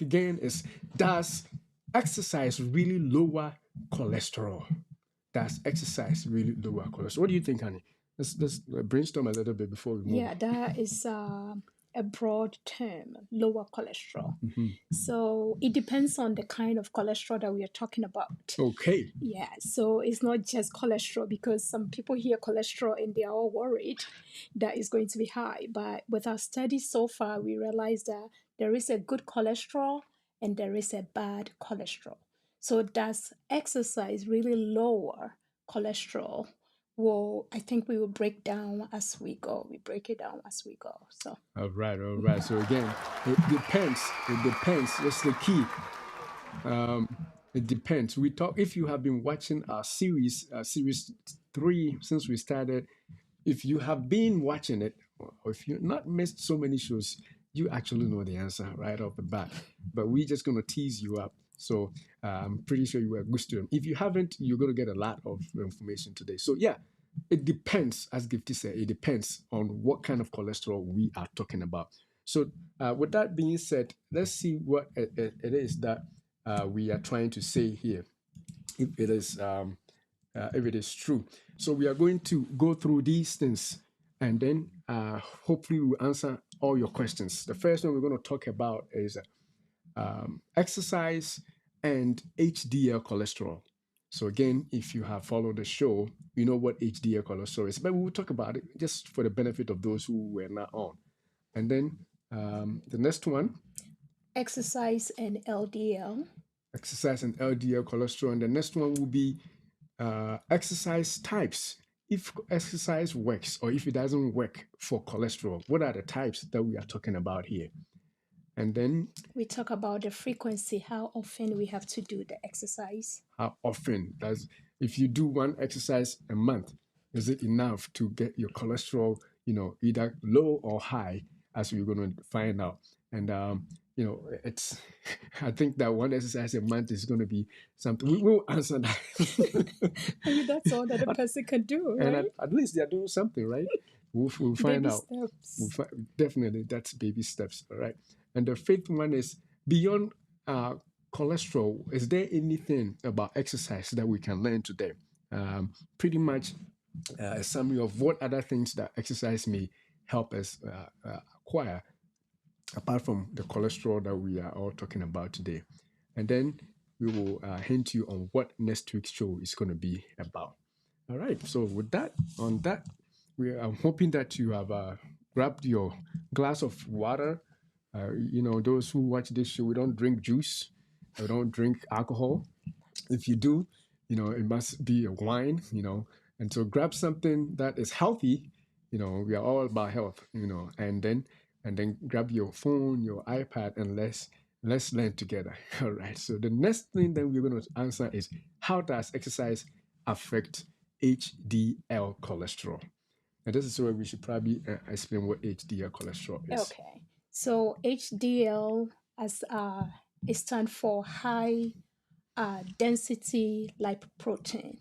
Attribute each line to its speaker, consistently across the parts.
Speaker 1: again is, does exercise really lower cholesterol? Does exercise really lower cholesterol? What do you think, honey? Let's brainstorm a little bit before we move.
Speaker 2: Yeah, that is a broad term, lower cholesterol. So it depends on the kind of cholesterol that we are talking about.
Speaker 1: Okay.
Speaker 2: Yeah, so it's not just cholesterol, because some people hear cholesterol and they are all worried that it's going to be high. But with our studies so far, we realize that there is a good cholesterol and there is a bad cholesterol. So does exercise really lower cholesterol? Well, I think we will break down as we go. We break it down as we go. So
Speaker 1: All right, all right. So again, it depends. It depends. That's the key. It depends. We talk. If you have been watching our series 3 since we started, if you have been watching it, or if you've not missed so many shows, you actually know the answer right off the bat. But we're just gonna tease you up. So I'm pretty sure you were good student. If you haven't, you're gonna get a lot of information today. So yeah, it depends, as Gifty said, it depends on what kind of cholesterol we are talking about. So with that being said, let's see what it is that we are trying to say here, if it is true. So we are going to go through these things, and then hopefully we'll answer all your questions. The first one we're going to talk about is exercise and HDL cholesterol. So again, if you have followed the show, you know what HDL cholesterol is, but we will talk about it just for the benefit of those who were not on. And then the next one,
Speaker 2: exercise and LDL.
Speaker 1: exercise and LDL cholesterol, and the next one will be exercise types. If exercise works or if it doesn't work for cholesterol, what are the types that we are talking about here? And then
Speaker 2: We talk about the frequency, how often we have to do the exercise.
Speaker 1: how often does, if you do one exercise a month, is it enough to get your cholesterol, either low or high, as we're going to find out. And it's I think that one exercise a month is going to be something. We will answer that.
Speaker 2: I mean, that's all that a person can do,
Speaker 1: And
Speaker 2: right?
Speaker 1: at least they're doing something, right? We'll find
Speaker 2: Baby
Speaker 1: out.
Speaker 2: steps.
Speaker 1: Definitely, that's baby steps, all right? And the fifth one is, beyond cholesterol, is there anything about exercise that we can learn today? Pretty much a summary of what other things that exercise may help us acquire, apart from the cholesterol that we are all talking about today. And then we will hint you on what next week's show is going to be about. All right. So with that, on that, I'm hoping that you have grabbed your glass of water. Those who watch this show, we don't drink juice, we don't drink alcohol. If you do, it must be a wine. And so grab something that is healthy. We are all about health. And then grab your phone, your iPad, and let's learn together. All right. So the next thing that we're going to answer is, how does exercise affect HDL cholesterol? And this is where we should probably explain what HDL cholesterol is.
Speaker 2: Okay. So HDL, as it stands for high density lipoprotein.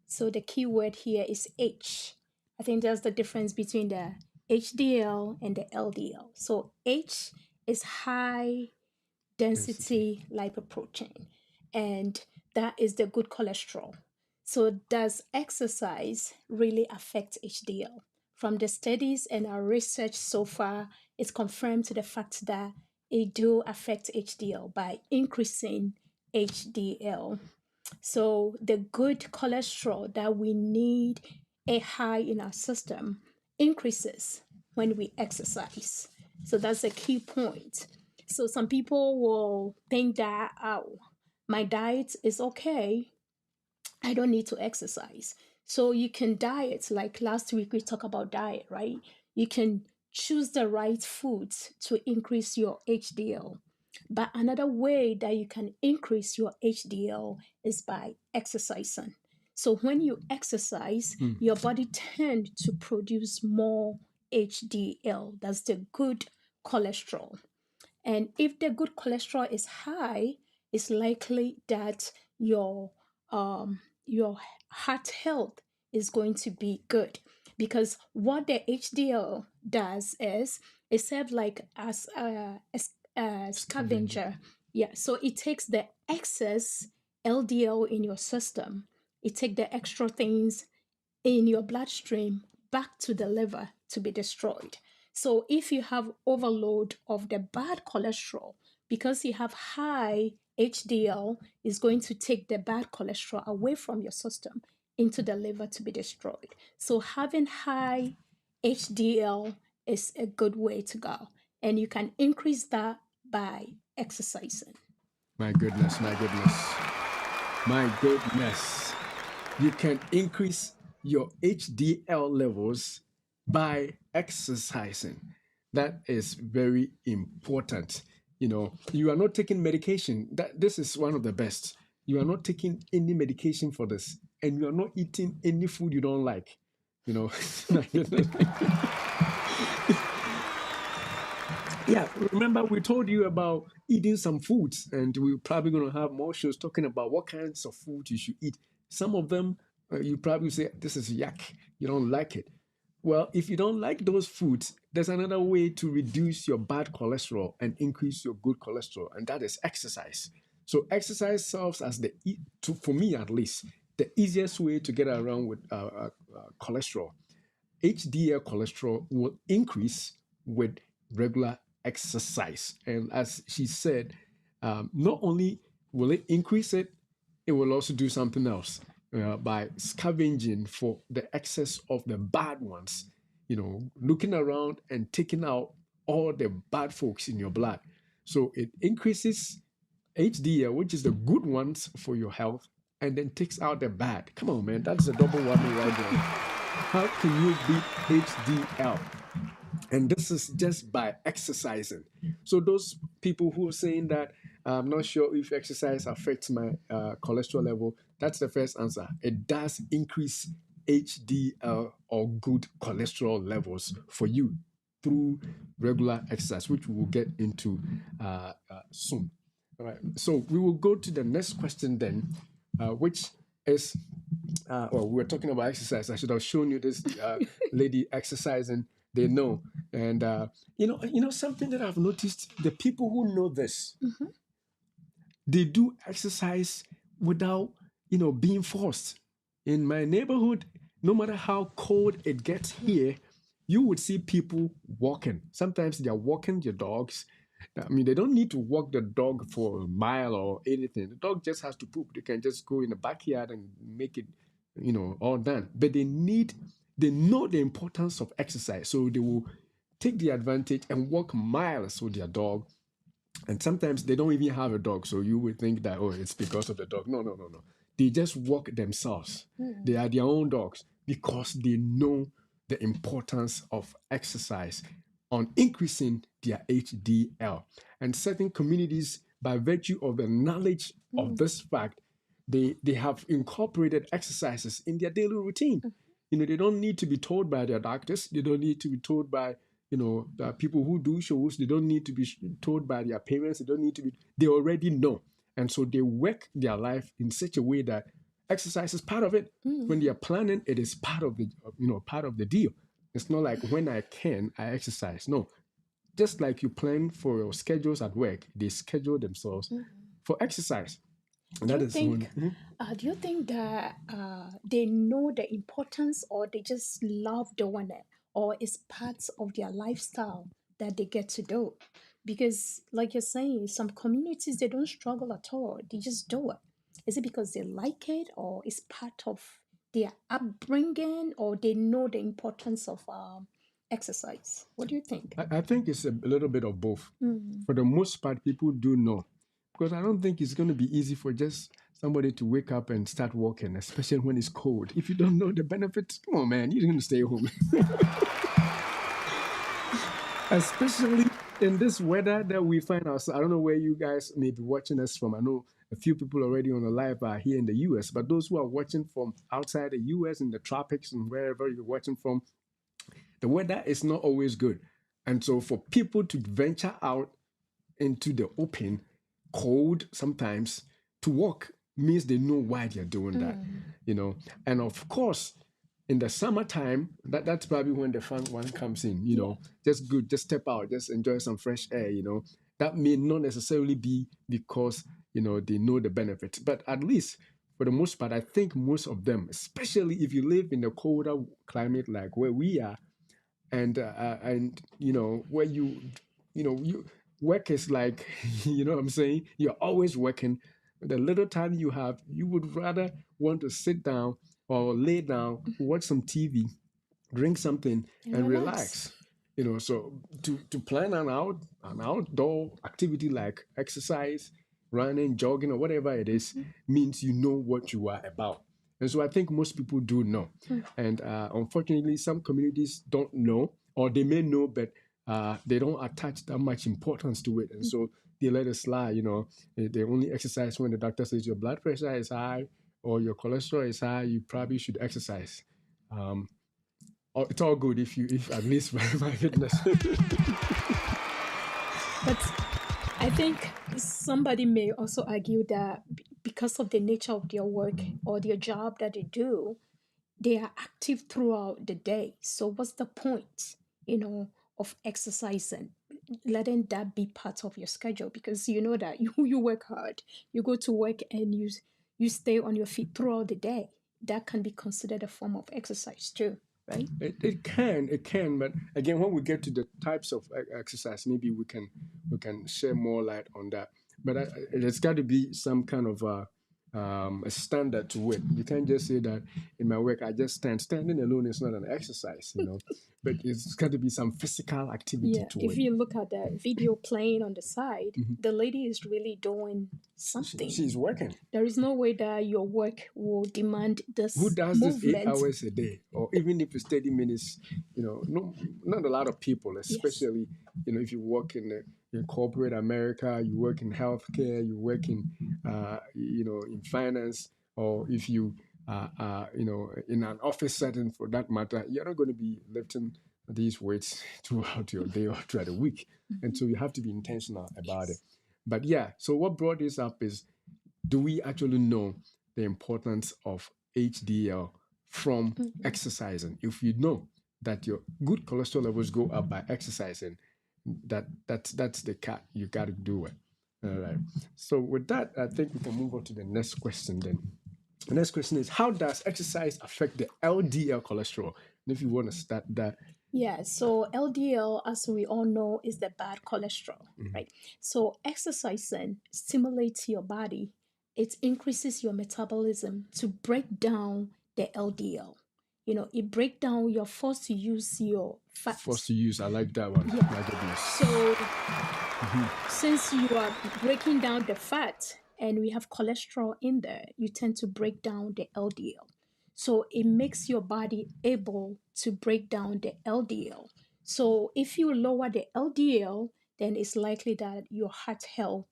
Speaker 2: So the key word here is H. I think that's the difference between the HDL and the LDL. So H is high density lipoprotein, and that is the good cholesterol. So does exercise really affect HDL? From the studies and our research so far, it's confirmed to the fact that it do affect HDL by increasing HDL. So the good cholesterol that we need a high in our system increases when we exercise. So that's a key point. So some people will think that, oh, my diet is okay, I don't need to exercise. So you can diet, like last week we talked about diet, right? You can choose the right foods to increase your HDL. But another way that you can increase your HDL is by exercising. So when you exercise, your body tends to produce more HDL. That's the good cholesterol. And if the good cholesterol is high, it's likely that your heart health is going to be good, because what the HDL does is it serves like as a scavenger Yeah, so it takes the excess LDL in your system, it takes the extra things in your bloodstream back to the liver to be destroyed. So if you have overload of the bad cholesterol, because you have high HDL, is going to take the bad cholesterol away from your system into the liver to be destroyed. So having high HDL is a good way to go. And you can increase that by exercising.
Speaker 1: My goodness, my goodness, my goodness. You can increase your HDL levels by exercising. That is very important. You are not taking medication. This is one of the best. You are not taking any medication for this, and you are not eating any food you don't like. Yeah, remember we told you about eating some foods, and we're probably going to have more shows talking about what kinds of food you should eat. Some of them, you probably say, this is yuck, you don't like it. Well, if you don't like those foods, there's another way to reduce your bad cholesterol and increase your good cholesterol, and that is exercise. So exercise serves as for me at least, the easiest way to get around with cholesterol. HDL cholesterol will increase with regular exercise. And as she said, not only will it increase it, it will also do something else by scavenging for the excess of the bad ones, looking around and taking out all the bad folks in your blood. So it increases HDL, which is the good ones for your health, and then takes out the bad. Come on, man, that's a double whammy right there. How can you beat HDL? And this is just by exercising. So those people who are saying that I'm not sure if exercise affects my cholesterol level, that's the first answer. It does increase HDL or good cholesterol levels for you through regular exercise, which we will get into soon. All right. So we will go to the next question then, which is well, we were talking about exercise. I should have shown you this lady exercising. They know, and something that I've noticed: the people who know this, they do exercise without being forced. In my neighborhood, no matter how cold it gets here, you would see people walking. Sometimes they are walking their dogs. I mean, they don't need to walk the dog for a mile or anything. The dog just has to poop. They can just go in the backyard and make it, all done. But they know the importance of exercise. So they will take the advantage and walk miles with their dog. And sometimes they don't even have a dog. So you would think that, oh, it's because of the dog. No, no, no, no. They just walk themselves. They are their own dogs because they know the importance of exercise on increasing their HDL. And certain communities, by virtue of the knowledge of this fact, they have incorporated exercises in their daily routine. They don't need to be told by their doctors. They don't need to be told by the people who do shows. They don't need to be told by their parents. They don't need to be. They already know, and so they work their life in such a way that exercise is part of it. When they are planning, it is part of the deal. It's not like when I can, I exercise. No, just like you plan for your schedules at work, they schedule themselves for exercise. And
Speaker 2: Do
Speaker 1: that
Speaker 2: you
Speaker 1: is
Speaker 2: think? Do you think that they know the importance, or they just love doing it, or it's part of their lifestyle that they get to do? Because, like you're saying, some communities they don't struggle at all; they just do it. Is it because they like it, or it's part of their upbringing, or they know the importance of exercise? What do you think?
Speaker 1: I think it's a little bit of both.
Speaker 2: Mm.
Speaker 1: For the most part, people do know. Because I don't think it's going to be easy for just somebody to wake up and start walking, especially when it's cold. If you don't know the benefits, come on, man, you're going to stay home. Especially in this weather that we find ourselves. I don't know where you guys may be watching us from. I know a few people already on the live are here in the US, but those who are watching from outside the US in the tropics and wherever you're watching from, the weather is not always good. And so for people to venture out into the open, cold sometimes, to walk means they know why they're doing that, And of course, in the summertime, that's probably when the fun one comes in, just good, just step out, just enjoy some fresh air, That may not necessarily be because, they know the benefits, but at least for the most part, I think most of them, especially if you live in a colder climate like where we are, and where you work is like, what I'm saying, you're always working. The little time you have, you would rather want to sit down or lay down, watch some TV, drink something,
Speaker 2: And
Speaker 1: and
Speaker 2: relax.
Speaker 1: relax. So to plan an outdoor activity like exercise, running, jogging, or whatever it is, means you know what you are about. And so I think most people do know. And unfortunately, some communities don't know, or they may know, but they don't attach that much importance to it. And so they let it slide. They only exercise when the doctor says your blood pressure is high or your cholesterol is high, you probably should exercise. Um, it's all good if at least my fitness.
Speaker 2: But I think somebody may also argue that because of the nature of their work or their job that they do, they are active throughout the day. So what's the point, of exercising? Letting that be part of your schedule, because you know that you work hard, you go to work, and you stay on your feet throughout the day. That can be considered a form of exercise too, right?
Speaker 1: It can, but again, when we get to the types of exercise, maybe we can share more light on that. But there's got to be some kind of a standard to it. You can't just say that in my work I just stand. Standing alone is not an exercise. But it's got to be some physical activity
Speaker 2: Yeah,
Speaker 1: to
Speaker 2: if
Speaker 1: it.
Speaker 2: you look at the video playing on the side, the lady is really doing something.
Speaker 1: She's working.
Speaker 2: There is no way that your work will demand this
Speaker 1: Who does this 8
Speaker 2: movement.
Speaker 1: hours a day, or even if it's 30 minutes? No, not a lot of people, especially if you work in corporate America, you work in healthcare, you work in finance, or if you in an office setting for that matter, you're not going to be lifting these weights throughout your day or throughout the week, and so you have to be intentional about it. But yeah, so what brought this up is, do we actually know the importance of HDL from exercising? If you know that your good cholesterol levels go up by exercising, that's the cat. You got to do it. All right. So with that, I think we can move on to the next question then. The next question is, how does exercise affect the LDL cholesterol? And if you want to start that.
Speaker 2: Yeah, so LDL, as we all know, is the bad cholesterol, right? So exercising stimulates your body. It increases your metabolism to break down the LDL. It breaks down, you're forced to use your fat.
Speaker 1: Forced to use, I like that one.
Speaker 2: Yeah.
Speaker 1: My goodness.
Speaker 2: So since you are breaking down the fat and we have cholesterol in there, you tend to break down the LDL. So it makes your body able to break down the LDL. So if you lower the LDL, then it's likely that your heart health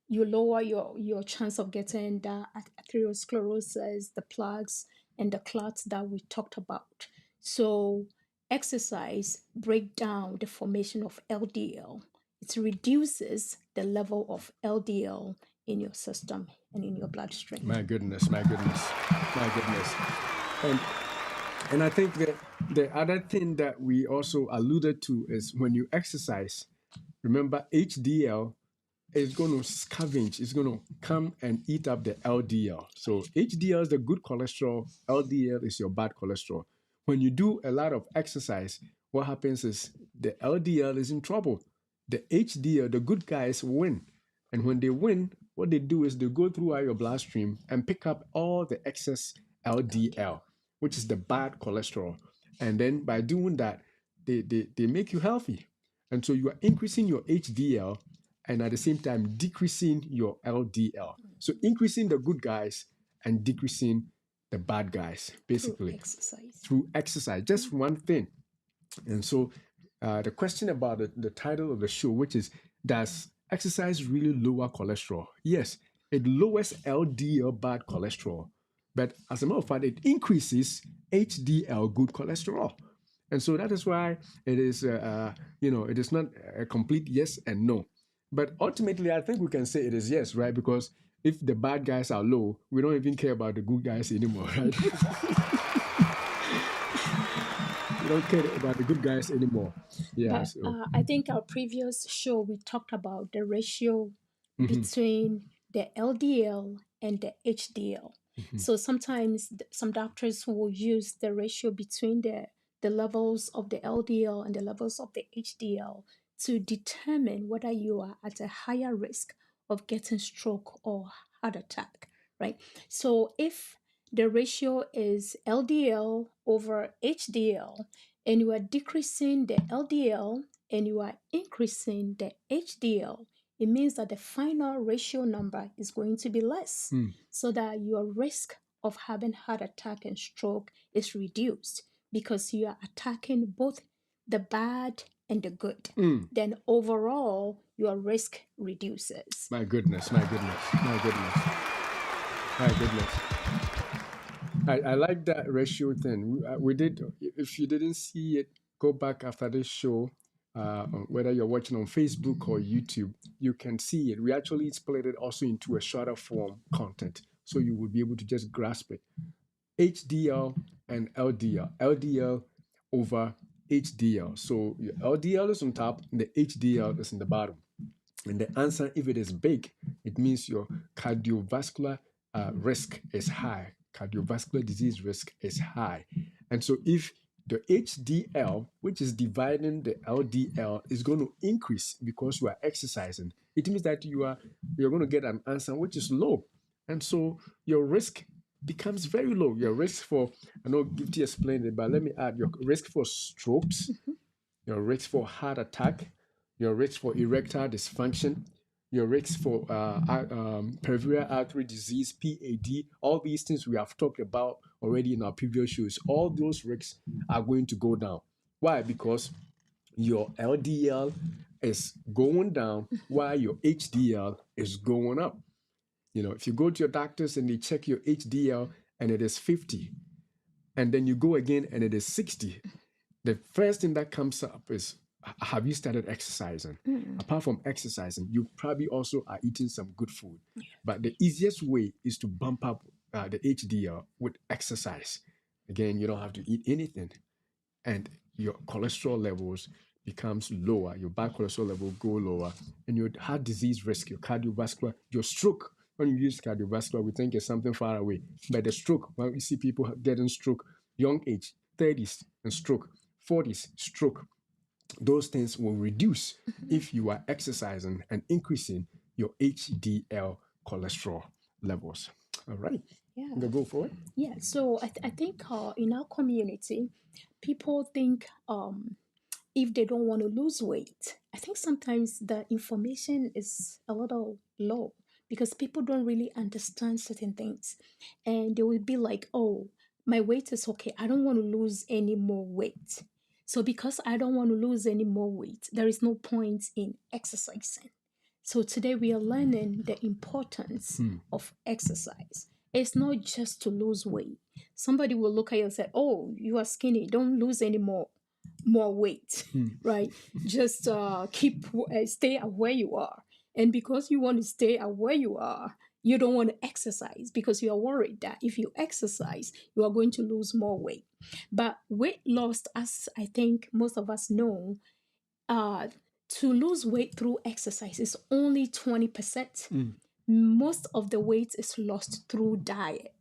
Speaker 2: you lower your chance of getting the atherosclerosis, the plaques, and the clots that we talked about. So exercise break down the formation of LDL. It reduces the level of LDL in your system and in your bloodstream.
Speaker 1: My goodness. And I think that the other thing that we also alluded to is, when you exercise, remember HDL is going to scavenge, it's going to come and eat up the LDL. So HDL is the good cholesterol, LDL is your bad cholesterol. When you do a lot of exercise, what happens is the LDL is in trouble. The HDL, the good guys, win. And when they win, what they do is they go throughout your bloodstream and pick up all the excess LDL, which is the bad cholesterol. And then by doing that, they make you healthy. And so you are increasing your HDL and at the same time decreasing your LDL. So increasing the good guys and decreasing the bad guys, basically. Through exercise. Just one thing. And so the question about the title of the show, which is, does exercise really lower cholesterol? Yes, it lowers LDL, bad cholesterol. But as a matter of fact, it increases HDL, good cholesterol. And so that is why it is, it is not a complete yes and no. But ultimately, I think we can say it is yes, right? Because if the bad guys are low, we don't even care about the good guys anymore, right? don't care about the good guys anymore. Yeah.
Speaker 2: But
Speaker 1: So.
Speaker 2: I think our previous show we talked about the ratio
Speaker 1: Mm-hmm,
Speaker 2: between the LDL and the HDL.
Speaker 1: mm-hmm,
Speaker 2: So sometimes some doctors will use the ratio between the levels of the LDL and the levels of the HDL to determine whether you are at a higher risk of getting stroke or heart attack, right? So if the ratio is LDL over HDL, and you are decreasing the LDL and you are increasing the HDL, it means that the final ratio number is going to be less
Speaker 1: mm,
Speaker 2: so that your risk of having heart attack and stroke is reduced because you are attacking both the bad and the good.
Speaker 1: mm.
Speaker 2: Then overall, your risk reduces.
Speaker 1: My goodness, my goodness, my goodness, my goodness. I like that ratio thing. We did. If you didn't see it, go back after this show. Whether you're watching on Facebook or YouTube, you can see it. We actually split it also into a shorter form content, so you will be able to just grasp it. HDL and LDL. LDL over HDL. So your LDL is on top, and the HDL is in the bottom. And the answer, if it is big, it means your cardiovascular risk is high. Cardiovascular disease risk is high. And so if the HDL, which is dividing the LDL, is going to increase because you are exercising, it means that you're going to get an answer which is low. And so your risk becomes very low. Your risk for, I know Gifty explained it, but let me add, your risk for strokes, your risk for heart attack, your risk for erectile dysfunction, your risk for peripheral artery disease, PAD, all these things we have talked about already in our previous shows, all those risks are going to go down. Why? Because your LDL is going down while your HDL is going up. You know, if you go to your doctors and they check your HDL and it is 50, and then you go again and it is 60, the first thing that comes up is, have you started exercising? Apart from exercising, you probably also are eating some good food. But the easiest way is to bump up the HDL with exercise. Again, you don't have to eat anything, and your cholesterol levels becomes lower. Your bad cholesterol level go lower, and your heart disease risk, your cardiovascular, your stroke. When you use cardiovascular, we think it's something far away, but the stroke. When we see people getting stroke, young age, 30s and stroke, 40s stroke, those things will reduce if you are exercising and increasing your HDL cholesterol levels. All right.
Speaker 2: Yeah.
Speaker 1: Go for it.
Speaker 2: Yeah, so I think in our community, people think if they don't want to lose weight, I think sometimes the information is a little low because people don't really understand certain things. And they will be like, oh, my weight is okay. I don't want to lose any more weight. So because I don't want to lose any more weight, there is no point in exercising. So today we are learning the importance of exercise. It's not just to lose weight. Somebody will look at you and say, "Oh, you are skinny. Don't lose any more weight, right? Just stay at where you are." And because you want to stay at where you are, you don't want to exercise because you are worried that if you exercise, you are going to lose more weight. But weight loss, as I think most of us know, uh, to lose weight through exercise is only 20%. Most of the weight is lost through diet.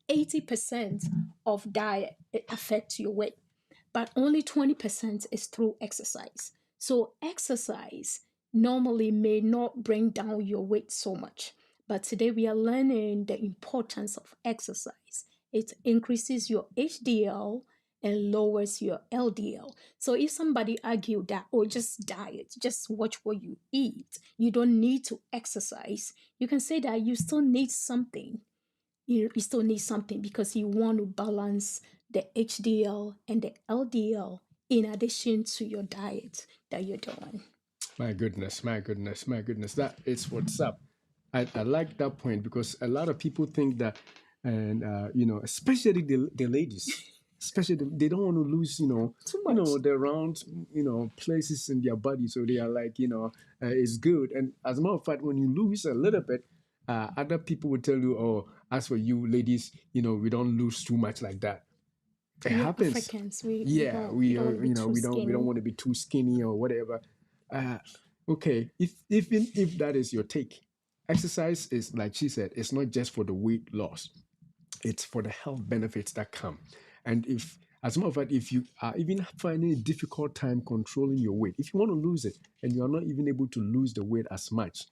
Speaker 2: 80% of diet affects your weight, but only 20% is through exercise. So exercise normally may not bring down your weight so much, but today we are learning the importance of exercise. It increases your HDL and lowers your LDL. So if somebody argue that, oh, just diet, just watch what you eat, you don't need to exercise, you can say that you still need something. You still need something because you want to balance the HDL and the LDL in addition to your diet that you're doing.
Speaker 1: My goodness, my goodness, my goodness. That is what's up. I like that point because a lot of people think that, and especially the ladies, especially they don't want to lose,
Speaker 2: Too much.
Speaker 1: the round, places in their body. So they are like, it's good. And as a matter of fact, when you lose a little bit, other people will tell you, oh, as for you ladies, we don't lose too much like that. It
Speaker 2: Yeah,
Speaker 1: happens.
Speaker 2: Africans, we
Speaker 1: Yeah,
Speaker 2: we don't want to be too
Speaker 1: we don't
Speaker 2: skinny.
Speaker 1: want to be too skinny or whatever. Okay, if even if that is your take, exercise is, like she said, it's not just for the weight loss, it's for the health benefits that come. And if, as a matter of fact, if you are even finding a difficult time controlling your weight, if you want to lose it and you are not even able to lose the weight as much,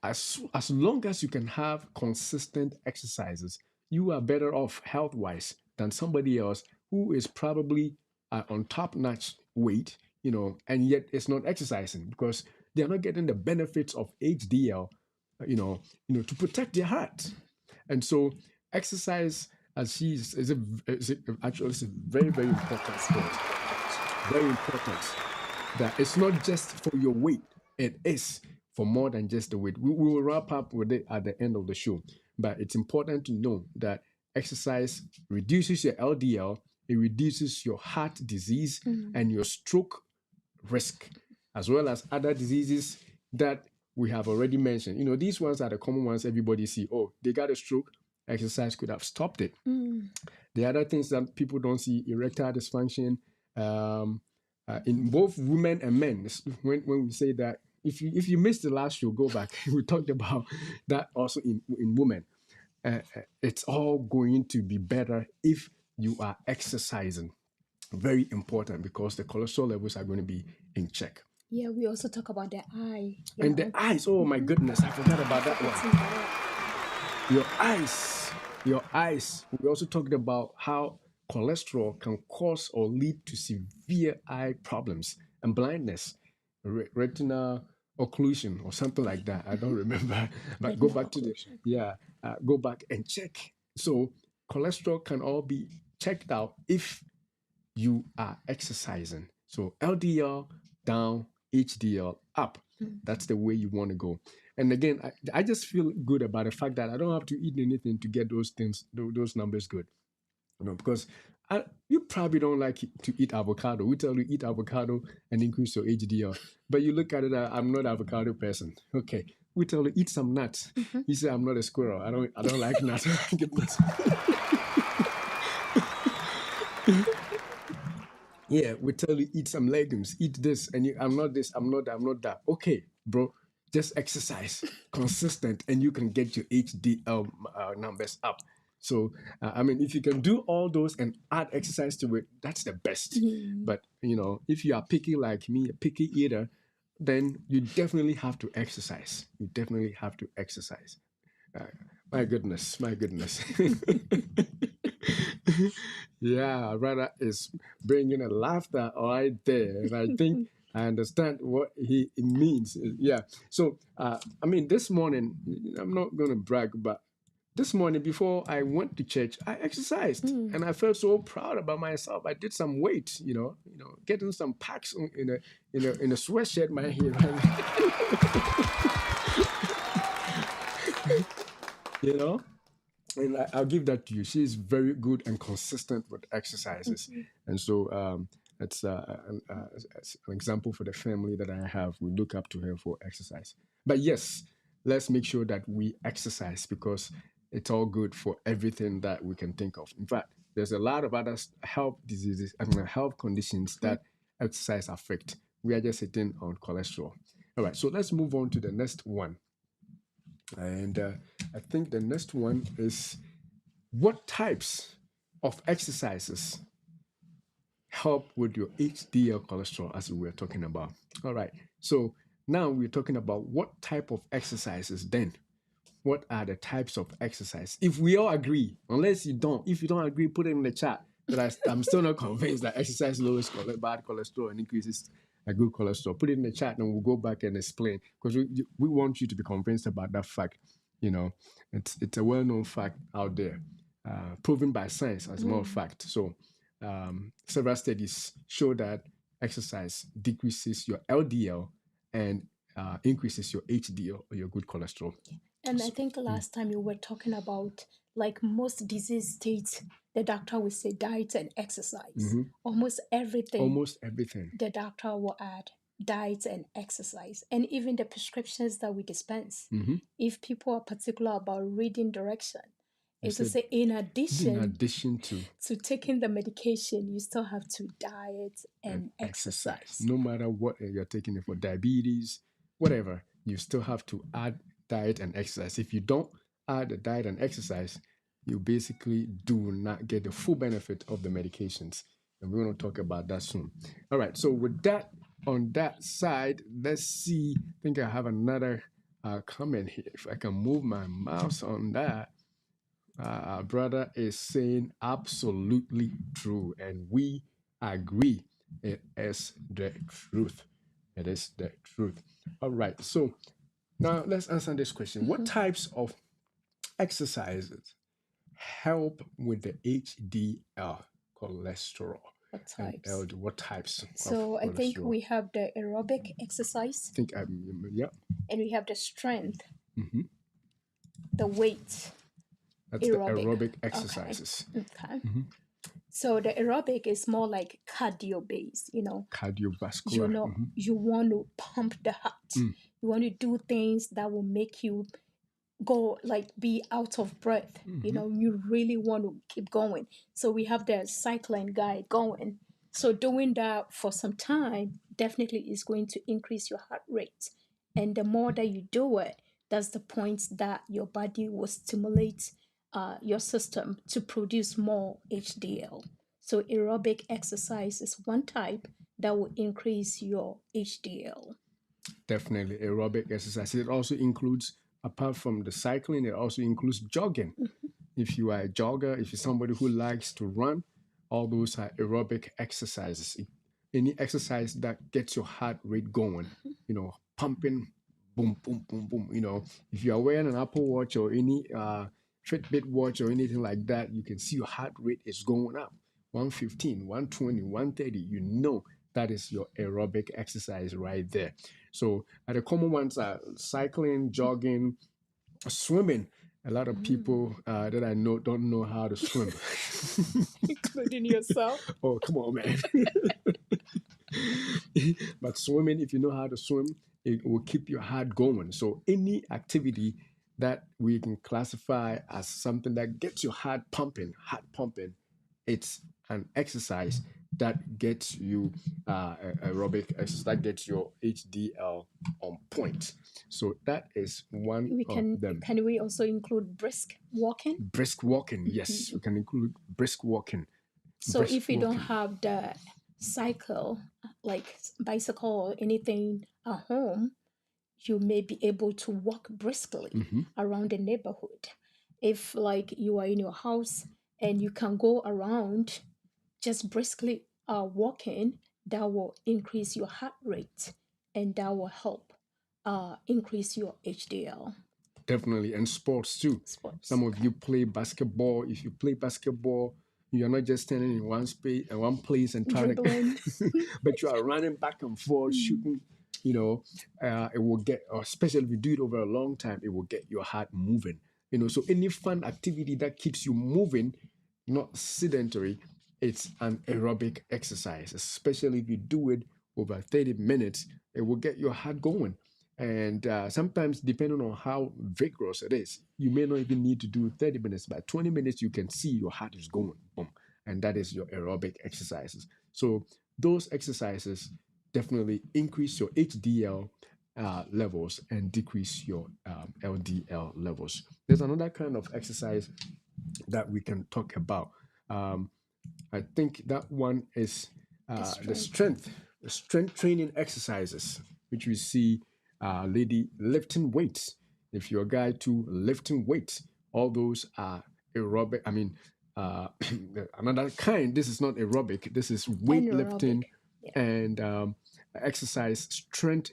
Speaker 1: as long as you can have consistent exercises, you are better off health wise than somebody else who is probably on top notch weight, and yet it's not exercising because they are not getting the benefits of HDL, to protect their heart. And so exercise, as she actually, it's a very, very important sport. Very important that it's not just for your weight, it is for more than just the weight. We will wrap up with it at the end of the show, but it's important to know that exercise reduces your LDL, it reduces your heart disease and your stroke risk, as well as other diseases that we have already mentioned. These ones are the common ones everybody see. Oh, they got a stroke, exercise could have stopped it. The other things that people don't see: erectile dysfunction, in both women and men. When we say that, if you missed the last show, go back. We talked about that also in women. It's all going to be better if you are exercising. Very important, because the cholesterol levels are going to be in check.
Speaker 2: Yeah, we also talk about the eye.
Speaker 1: And the eyes, oh my goodness, I forgot about that one. Your eyes. We also talked about how cholesterol can cause or lead to severe eye problems and blindness, retinal occlusion or something like that. I don't remember, but go back to go back and check. So cholesterol can all be checked out if you are exercising. So LDL down, HDL up. That's the way you want to go. And again, I just feel good about the fact that I don't have to eat anything to get those things, those numbers good. Because you probably don't like to eat avocado. We tell you eat avocado and increase your HDL, but you look at it, I'm not an avocado person. Okay, we tell you eat some nuts. You say I'm not a squirrel. I don't like nuts. Yeah, we tell you eat some legumes, eat this, and I'm not this, I'm not that, I'm not that. Okay, bro, just exercise consistent, and you can get your HDL numbers up. So, if you can do all those and add exercise to it, that's the best. But if you are picky like me, a picky eater, then you definitely have to exercise. You definitely have to exercise. My goodness, my goodness. Yeah, Rada is bringing a laughter right there, and I think I understand what he means. Yeah. So, this morning, I'm not going to brag, but this morning before I went to church, I exercised, and I felt so proud about myself. I did some weight, getting some packs in a sweatshirt, my hair. And I'll give that to you. She's very good and consistent with exercises, and so it's an example for the family that I have. We look up to her for exercise. But yes, let's make sure that we exercise, because it's all good for everything that we can think of. In fact, there's a lot of other health diseases and health conditions that exercise affect. We are just hitting on cholesterol. All right, so let's move on to the next one. And I think the next one is, what types of exercises help with your HDL cholesterol, as we were talking about? All right. So now we're talking about what type of exercises then. What are the types of exercise? If we all agree, if you don't agree, put it in the chat. But I'm still not convinced that exercise lowers bad cholesterol and increases a good cholesterol. Put it in the chat and we'll go back and explain, because we want you to be convinced about that fact. It's a well-known fact out there, proven by science, as a matter of fact. So several studies show that exercise decreases your LDL and increases your HDL, or your good cholesterol.
Speaker 2: And I think last time you were talking about, like, most disease states, the doctor will say diet and exercise. Almost everything the doctor will add diet and exercise. And even the prescriptions that we dispense, if people are particular about reading direction
Speaker 1: You
Speaker 2: It's to
Speaker 1: said
Speaker 2: say, in
Speaker 1: in
Speaker 2: addition
Speaker 1: addition to
Speaker 2: to taking the medication, you still have to diet
Speaker 1: and
Speaker 2: and
Speaker 1: exercise.
Speaker 2: exercise.
Speaker 1: No matter what you're taking it for diabetes, whatever, you still have to add diet and exercise. If you don't add the diet and exercise, you basically do not get the full benefit of the medications. And we're going to talk about that soon. All right. So with that on that side, let's see. I think I have another comment here. If I can move my mouse on that. Our brother is saying absolutely true, and we agree. It is the truth. It is the truth. All right. So now let's answer this question. What types of exercises help with the HDL cholesterol
Speaker 2: What
Speaker 1: and
Speaker 2: types?
Speaker 1: LD? What types of
Speaker 2: So I think
Speaker 1: cholesterol?
Speaker 2: we have the aerobic exercise,
Speaker 1: I think yeah.
Speaker 2: and we have the strength,
Speaker 1: hmm
Speaker 2: the weight
Speaker 1: That's the
Speaker 2: aerobic.
Speaker 1: aerobic
Speaker 2: Okay.
Speaker 1: exercises.
Speaker 2: Okay.
Speaker 1: hmm
Speaker 2: So the aerobic is more like cardio based,
Speaker 1: Cardiovascular.
Speaker 2: you want to pump the heart.
Speaker 1: Mm.
Speaker 2: You want to do things that will make you go like be out of breath. You really want to keep going. So we have the cycling guy going. So doing that for some time definitely is going to increase your heart rate. And the more that you do it, that's the point that your body will stimulate your system to produce more HDL. So aerobic exercise is one type that will increase your HDL.
Speaker 1: Definitely aerobic exercise. It also includes, apart from the cycling, it also includes jogging. If you are a jogger, if you're somebody who likes to run, all those are aerobic exercises. Any exercise that gets your heart rate going, pumping, boom, boom, boom, boom. If you are wearing an Apple Watch or any Fitbit watch or anything like that, you can see your heart rate is going up. 115, 120, 130, that is your aerobic exercise right there. So the common ones are cycling, jogging, swimming. A lot of people that I know don't know how to swim.
Speaker 2: Including yourself.
Speaker 1: Oh, come on, man. But swimming, if you know how to swim, it will keep your heart going. So any activity that we can classify as something that gets your heart pumping, it's an exercise that gets you aerobic exercise, that gets your HDL on point. So that is one
Speaker 2: We
Speaker 1: of them.
Speaker 2: can we also include brisk walking?
Speaker 1: Brisk walking, yes, we can include brisk walking.
Speaker 2: So
Speaker 1: Brisk
Speaker 2: if you don't
Speaker 1: walking.
Speaker 2: have the cycle, like bicycle or anything at home, you may be able to walk briskly around the neighborhood. If like you are in your house and you can go around just briskly walking, that will increase your heart rate and that will help increase your HDL.
Speaker 1: Definitely, and sports too.
Speaker 2: Sports.
Speaker 1: Some of you play basketball. If you play basketball, you are not just standing in one space and one place and trying
Speaker 2: Dribbling.
Speaker 1: to, but you are running back and forth, shooting. It will get, especially if you do it over a long time, it will get your heart moving. So any fun activity that keeps you moving, not sedentary, it's an aerobic exercise. Especially if you do it over 30 minutes, it will get your heart going. And sometimes, depending on how vigorous it is, you may not even need to do 30 minutes. By 20 minutes, you can see your heart is going. Boom. And that is your aerobic exercises. So, those exercises definitely increase your HDL levels and decrease your LDL levels. There's another kind of exercise that we can talk about. Um, I think that one is
Speaker 2: The
Speaker 1: the strength training exercises, which we see lady lifting weights. If you're a guy too lifting weights, all those are aerobic. I mean, another kind. This is not aerobic. This is
Speaker 2: anaerobic.
Speaker 1: weightlifting
Speaker 2: Yeah.
Speaker 1: and exercise strength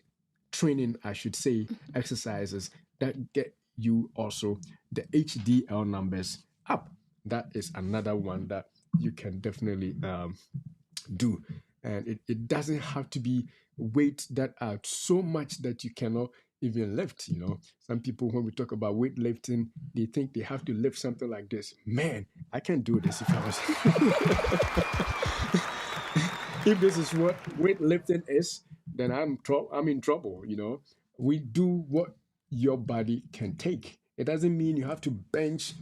Speaker 1: training. I should say exercises that get you also the HDL numbers up. That is another one that you can definitely do. And it doesn't have to be weights that are so much that you cannot even lift. Some people, when we talk about weightlifting, they think they have to lift something like this. Man, I can't do this if I was. If this is what weightlifting is, then I'm in trouble. We do what your body can take. It doesn't mean you have to bench,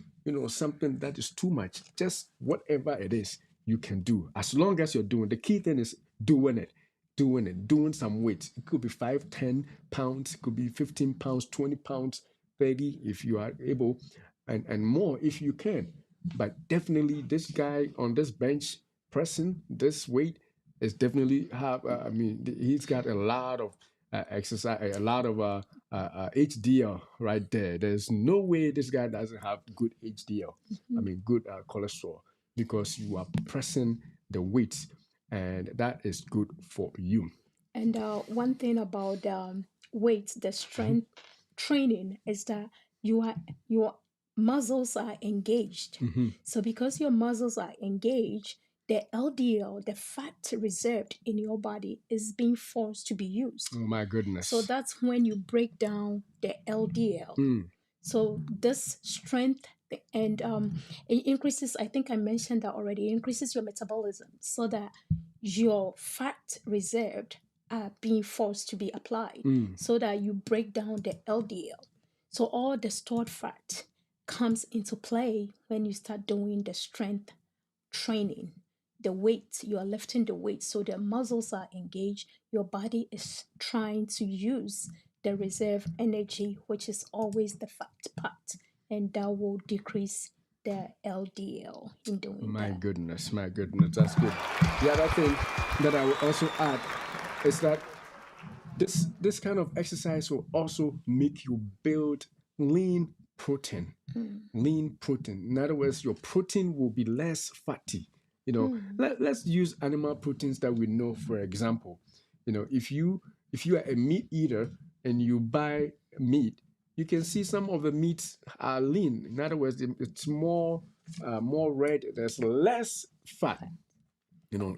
Speaker 1: something that is too much. Just whatever it is, you can do. As long as you're doing, the key thing is doing some weight. It could be 5, 10 pounds, it could be 15 pounds, 20 pounds, 30 if you are able, and more if you can. But definitely this guy on this bench pressing this weight is definitely he's got a lot of exercise, a lot of HDL right there. There's no way this guy doesn't have good HDL. Good cholesterol, because you are pressing the weights, and that is good for you.
Speaker 2: And one thing about weight, the strength training is that your muscles are engaged. So because your muscles are engaged, the LDL, the fat reserved in your body, is being forced to be used.
Speaker 1: Oh my goodness.
Speaker 2: So that's when you break down the LDL. So this strength and it increases, I think I mentioned that already, it increases your metabolism so that your fat reserved are being forced to be applied so that you break down the LDL. So all the stored fat comes into play when you start doing the strength training. The weight, you are lifting the weight, so the muscles are engaged. Your body is trying to use the reserve energy, which is always the fat part, and that will decrease the LDL in doing
Speaker 1: My
Speaker 2: that.
Speaker 1: goodness, that's good. The other thing that I will also add is that this kind of exercise will also make you build lean protein. Lean protein. In other words, your protein will be less fatty. Let's use animal proteins that we know. For example, if you are a meat eater and you buy meat, you can see some of the meats are lean. In other words, it's more red. There's less fat.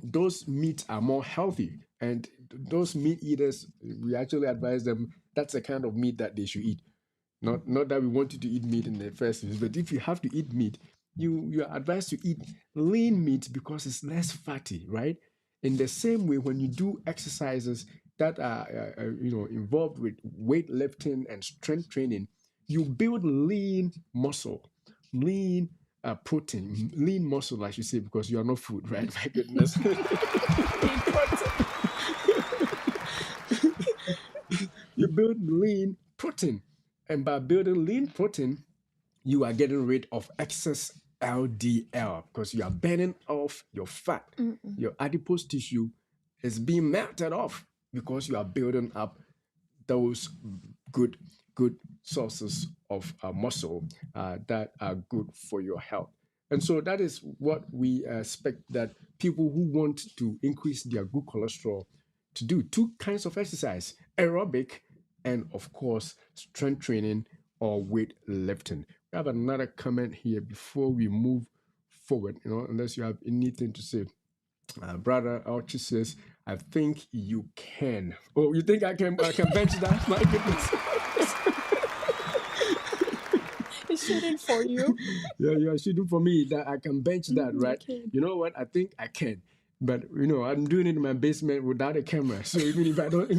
Speaker 1: Those meats are more healthy, and those meat eaters, we actually advise them that's the kind of meat that they should eat. Not that we want you to eat meat in the first place, but if you have to eat meat, you are advised to eat lean meat because it's less fatty, right? In the same way, when you do exercises that are involved with weightlifting and strength training, you build lean muscle, lean protein, lean muscle, I should say, because you are not food, right? My goodness. You build lean protein, and by building lean protein, you are getting rid of excess LDL because you are burning off your fat. Your adipose tissue is being melted off because you are building up those good sources of muscle that are good for your health. And so that is what we expect that people who want to increase their good cholesterol to do. Two kinds of exercise: aerobic and, of course, strength training or weight lifting. We have another comment here before we move forward, unless you have anything to say. Brother Archie says, I think you can. Oh, you think I can bench that? My goodness.
Speaker 2: It's shooting for you.
Speaker 1: Yeah, shooting for me that I can bench that, right? You know what? I think I can. But, I'm doing it in my basement without a camera. So even if I don't,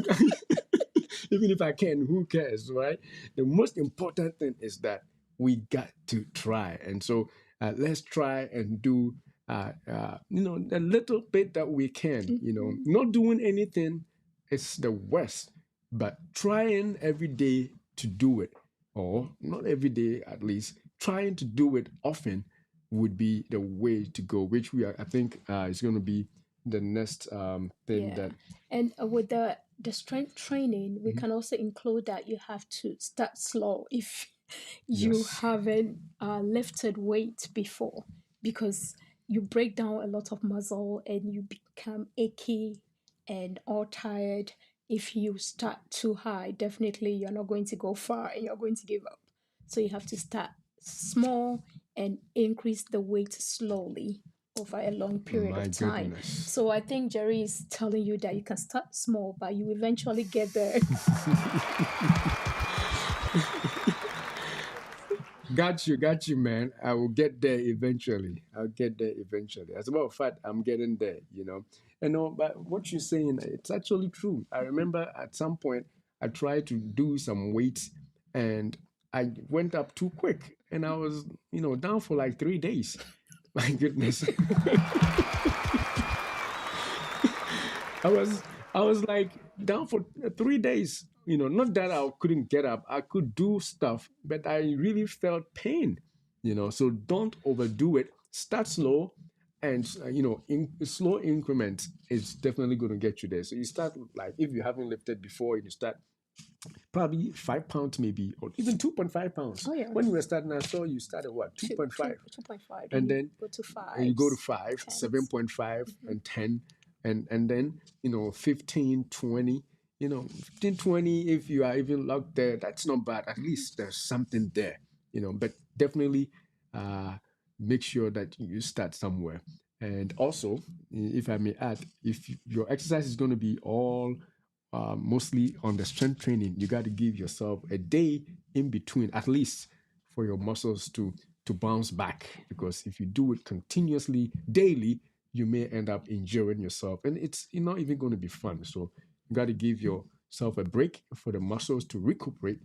Speaker 1: even if I can, who cares, right? The most important thing is that we got to try. And so let's try and do, a little bit that we can. Not doing anything is the worst, but trying every day to do it, or not every day at least, trying to do it often would be the way to go, which I think is going to be the next thing that.
Speaker 2: And with the strength training, we can also include that you have to start slow if you
Speaker 1: Yes.
Speaker 2: haven't lifted weight before, because you break down a lot of muscle and you become achy and all tired. If you start too high, definitely you're not going to go far and you're going to give up. So you have to start small and increase the weight slowly over a long period
Speaker 1: My
Speaker 2: of time.
Speaker 1: goodness.
Speaker 2: So I think Jerry is telling you that you can start small, but you eventually get there.
Speaker 1: Got you, man. I will get there eventually. I'll get there eventually. As a matter of fact, I'm getting there, but what you're saying, it's actually true. I remember at some point I tried to do some weights, and I went up too quick, and I was, down for like 3 days. My goodness. I was I was like down for 3 days. Not that I couldn't get up. I could do stuff, but I really felt pain. So don't overdo it. Start slow, and in slow increments is definitely going to get you there. So you start, like, if you haven't lifted before, you start probably 5 pounds, maybe, or even 2.5 pounds.
Speaker 2: Oh yeah.
Speaker 1: When you were starting, I saw you started what, 2.5,
Speaker 2: 2.5. Then
Speaker 1: and
Speaker 2: you
Speaker 1: then
Speaker 2: go to
Speaker 1: you go to
Speaker 2: fives,
Speaker 1: 5,
Speaker 2: tens.
Speaker 1: 7.5,
Speaker 2: Mm-hmm.
Speaker 1: and 10, and then 15, 20. 15, 20. If you are even locked there, that's not bad. At least there's something there. But definitely, uh, make sure that you start somewhere. And also, if I may add, if your exercise is going to be all mostly on the strength training, you got to give yourself a day in between, at least, for your muscles to bounce back. Because if you do it continuously daily, you may end up injuring yourself, and it's not even going to be fun. So you got to give yourself a break for the muscles to recuperate,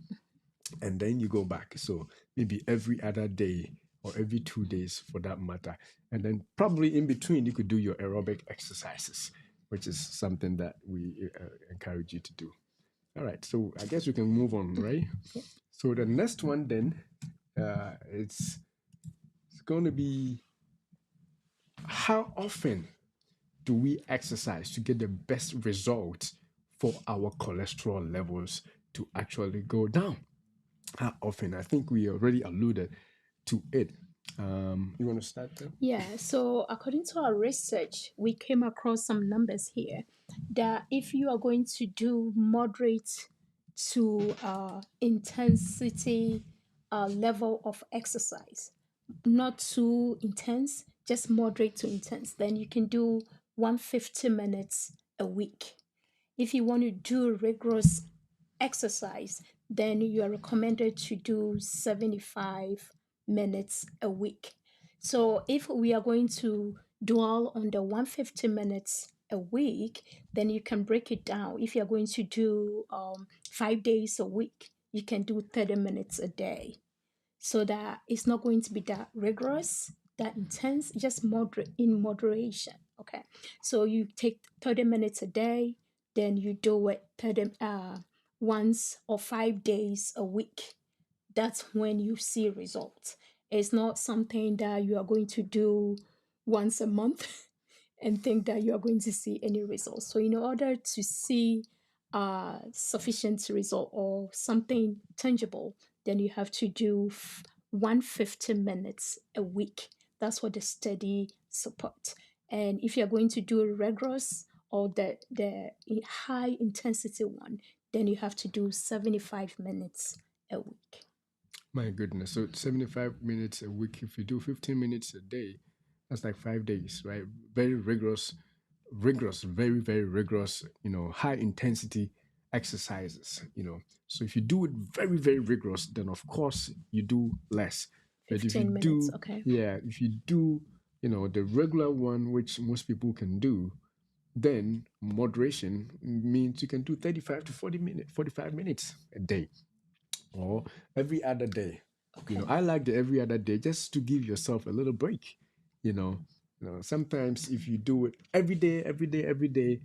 Speaker 1: and then you go back. So maybe every other day, or every 2 days for that matter. And then probably in between, you could do your aerobic exercises, which is something that we encourage you to do. All right, so I guess we can move on, right?
Speaker 2: Yep.
Speaker 1: So the next one then, it's going to be, how often do we exercise to get the best results for our cholesterol levels to actually go down? How often? I think we already alluded to it. You want to start there?
Speaker 2: Yeah, so according to our research, we came across some numbers here that if you are going to do moderate to intensity level of exercise, not too intense, just moderate to intense, then you can do 150 minutes a week. If you want to do rigorous exercise, then you are recommended to do 75 minutes a week. So if we are going to dwell on the 150 minutes a week, then you can break it down. If you're going to do 5 days a week, you can do 30 minutes a day, so that it's not going to be that rigorous, that intense, just moderate, in moderation. Okay, so you take 30 minutes a day, then you do it 30 once or 5 days a week. That's when you see results. It's not something that you are going to do once a month and think that you are going to see any results. So in order to see sufficient result or something tangible, then you have to do 150 minutes a week. That's what the study supports. And if you're going to do rigorous or the high intensity one, then you have to do 75 minutes a week.
Speaker 1: My goodness. So 75 minutes a week. If you do 15 minutes a day, that's like 5 days, right? Very rigorous, very, very rigorous, high intensity exercises. So if you do it very, very rigorous, then of course you do less. But if you
Speaker 2: 15 minutes,
Speaker 1: do,
Speaker 2: okay.
Speaker 1: yeah, if you do, the regular one, which most people can do, then moderation means you can do 35 to 40 minutes, 45 minutes a day, or every other day.
Speaker 2: Okay.
Speaker 1: I like the every other day, just to give yourself a little break. You know, sometimes if you do it every day, every day, every day,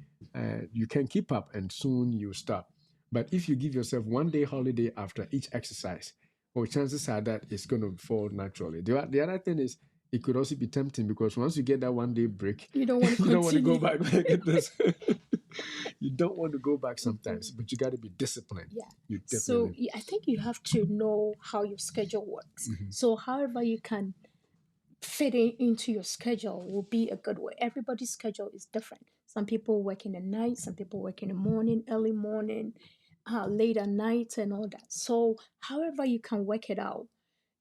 Speaker 1: you can keep up, and soon you stop. But if you give yourself one day holiday after each exercise, well, chances are that it's going to fall naturally. The other thing is, it could also be tempting, because once you get that one day break,
Speaker 2: You don't want to
Speaker 1: you don't want to go
Speaker 2: continue.
Speaker 1: back. My goodness. You don't want to go back sometimes,
Speaker 2: Mhm.
Speaker 1: but you got to be disciplined.
Speaker 2: Yeah.
Speaker 1: You
Speaker 2: So
Speaker 1: definitely.
Speaker 2: I think you have to know how your schedule works.
Speaker 1: Mhm.
Speaker 2: So however you can fit it into your schedule will be a good way. Everybody's schedule is different. Some people work in the night, some people work in the morning, early morning, late at night, and all that. So however you can work it out.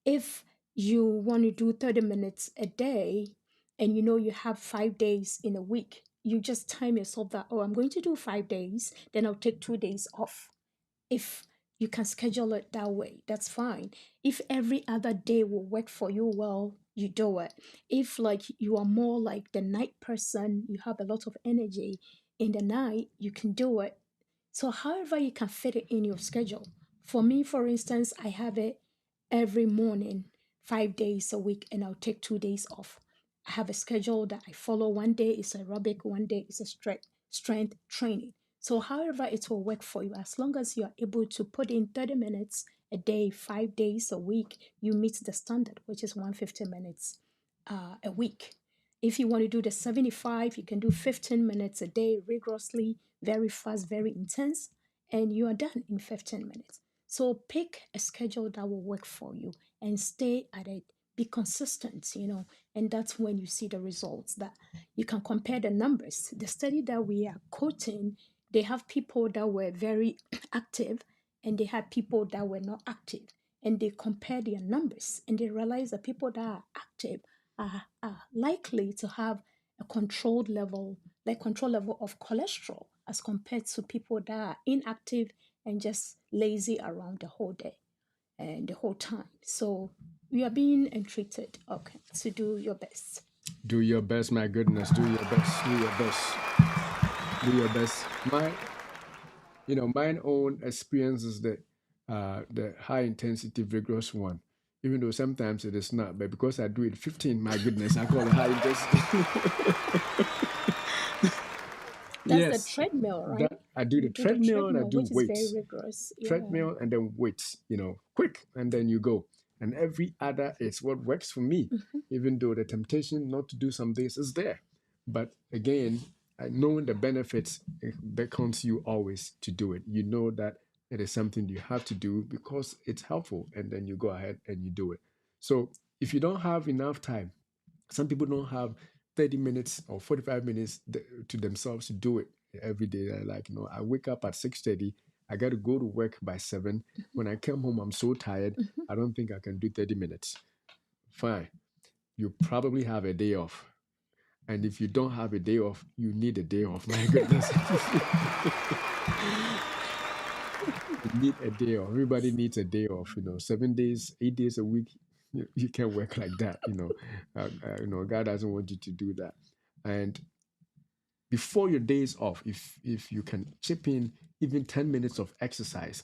Speaker 2: If you want to do 30 minutes a day and you know you have 5 days in a week, you just time yourself that, oh, I'm going to do 5 days, then I'll take 2 days off. If you can schedule it that way, that's fine. If every other day will work for you, well, you do it. If like you are more like the night person, you have a lot of energy in the night, you can do it. So however you can fit it in your schedule. For me, for instance, I have it every morning, 5 days a week, and I'll take 2 days off. I have a schedule that I follow. One day is aerobic, one day is a strength training. So, however, it will work for you, as long as you are able to put in 30 minutes a day, 5 days a week, you meet the standard, which is 150 minutes a week. If you want to do the 75, you can do 15 minutes a day rigorously, very fast, very intense, and you are done in 15 minutes. So pick a schedule that will work for you and stay at it. Be consistent, and that's when you see the results that you can compare the numbers. The study that we are quoting, they have people that were very active and they had people that were not active. And they compare their numbers and they realize that people that are active are likely to have a control level of cholesterol as compared to people that are inactive and just lazy around the whole day and the whole time. So you are being entreated, okay, to do your best.
Speaker 1: Do your best, my goodness. Do your best. Do your best. Do your best. Mine own experience is the high intensity vigorous one. Even though sometimes it is not, but because I do it 15, my goodness, I call it high intensity.
Speaker 2: That's the
Speaker 1: Yes,
Speaker 2: treadmill, right?
Speaker 1: that I do the
Speaker 2: You do the
Speaker 1: treadmill and I
Speaker 2: treadmill,
Speaker 1: do
Speaker 2: which is very
Speaker 1: weights.
Speaker 2: rigorous. Yeah.
Speaker 1: Treadmill and then weights, quick, and then you go. And every other is what works for me, even though the temptation not to do some days is there. But again, knowing the benefits, it beckons you always to do it. You know that it is something you have to do because it's helpful, and then you go ahead and you do it. So if you don't have enough time, some people don't have 30 minutes or 45 minutes to themselves to do it every day. They're like, I wake up at 6:30. I got to go to work by 7. When I come home, I'm so tired. I don't think I can do 30 minutes. Fine. You probably have a day off. And if you don't have a day off, you need a day off. My goodness. You need a day off. Everybody needs a day off. 7 days, 8 days a week. You can't work like that. God doesn't want you to do that. And before your days off, if you can chip in even 10 minutes of exercise,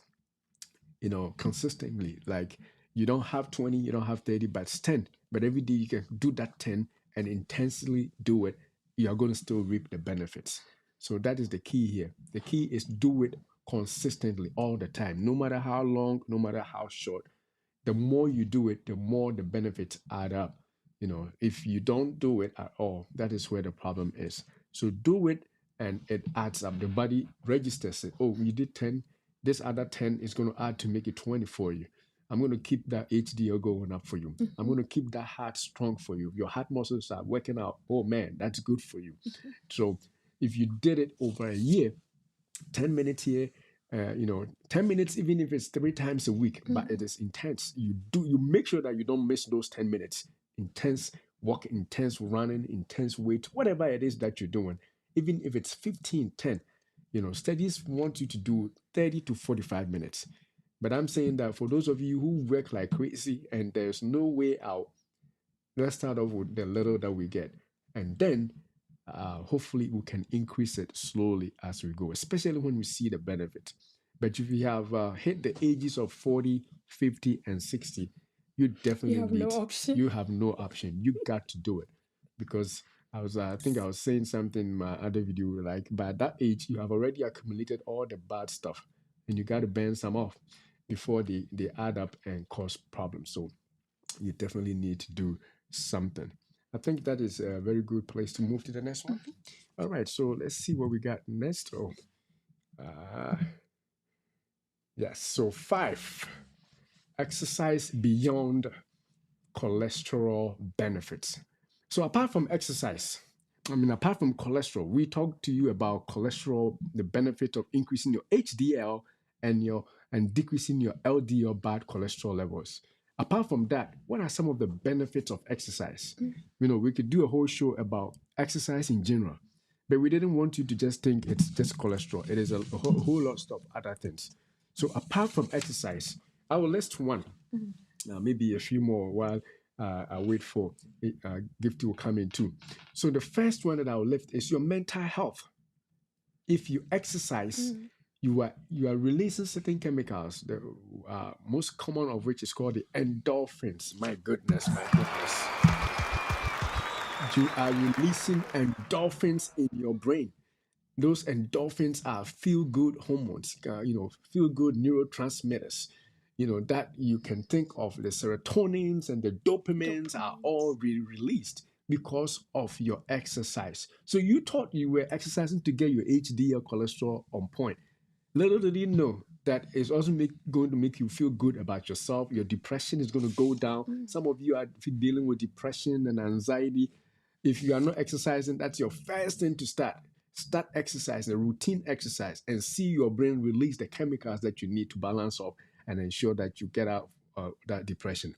Speaker 1: consistently, like you don't have 20, you don't have 30, but it's 10. But every day you can do that 10 and intensely do it, you are going to still reap the benefits. So that is the key here. The key is do it consistently all the time, no matter how long, no matter how short. The more you do it, the more the benefits add up. If you don't do it at all, that is where the problem is. So do it and it adds up. The body registers it. Oh, you did 10. This other 10 is going to add to make it 20 for you. I'm going to keep that HDL going up for you. I'm going to keep that heart strong for you. Your heart muscles are working out. Oh man, that's good for you. So if you did it over a year, 10 minutes here, 10 minutes, even if it's 3 times a week, but it is intense. You make sure that you don't miss those 10 minutes. Intense walk, intense running, intense weight, whatever it is that you're doing, even if it's 15, 10, studies want you to do 30 to 45 minutes. But I'm saying that for those of you who work like crazy and there's no way out, let's start off with the little that we get. And then hopefully we can increase it slowly as we go, especially when we see the benefit. But if you have hit the ages of 40, 50, and 60, you definitely
Speaker 2: You have no option.
Speaker 1: you have no option. You got to do it. Because I think I was saying something in my other video, like by that age, you have already accumulated all the bad stuff and you got to burn some off before they add up and cause problems. So you definitely need to do something. I think that is a very good place to move to the next one. All right, so let's see what we got next. Yes, so 5, exercise beyond cholesterol benefits. So apart from exercise, apart from cholesterol, we talked to you about cholesterol, the benefit of increasing your HDL and decreasing your LDL bad cholesterol levels. Apart from that, what are some of the benefits of exercise? We could do a whole show about exercise in general, but we didn't want you to just think it's just cholesterol. It is a whole lot of other things. So apart from exercise, I will list one, maybe a few more while I wait for Gifty will come in too. So the first one that I'll lift is your mental health. If you exercise, you are releasing certain chemicals. The most common of which is called the endorphins. My goodness, my goodness. You are releasing endorphins in your brain. Those endorphins are feel good hormones, feel good neurotransmitters, that you can think of. The serotonins and the dopamines are all
Speaker 2: Dopamines.
Speaker 1: released because of your exercise. So you thought you were exercising to get your HDL cholesterol on point. Little did you know that it's also going to make you feel good about yourself. Your depression is going to go down.
Speaker 2: Mm.
Speaker 1: Some of you are dealing with depression and anxiety. If you are not exercising, that's your first thing to start. Start exercise, a routine exercise, and see your brain release the chemicals that you need to balance off and ensure that you get out that depression.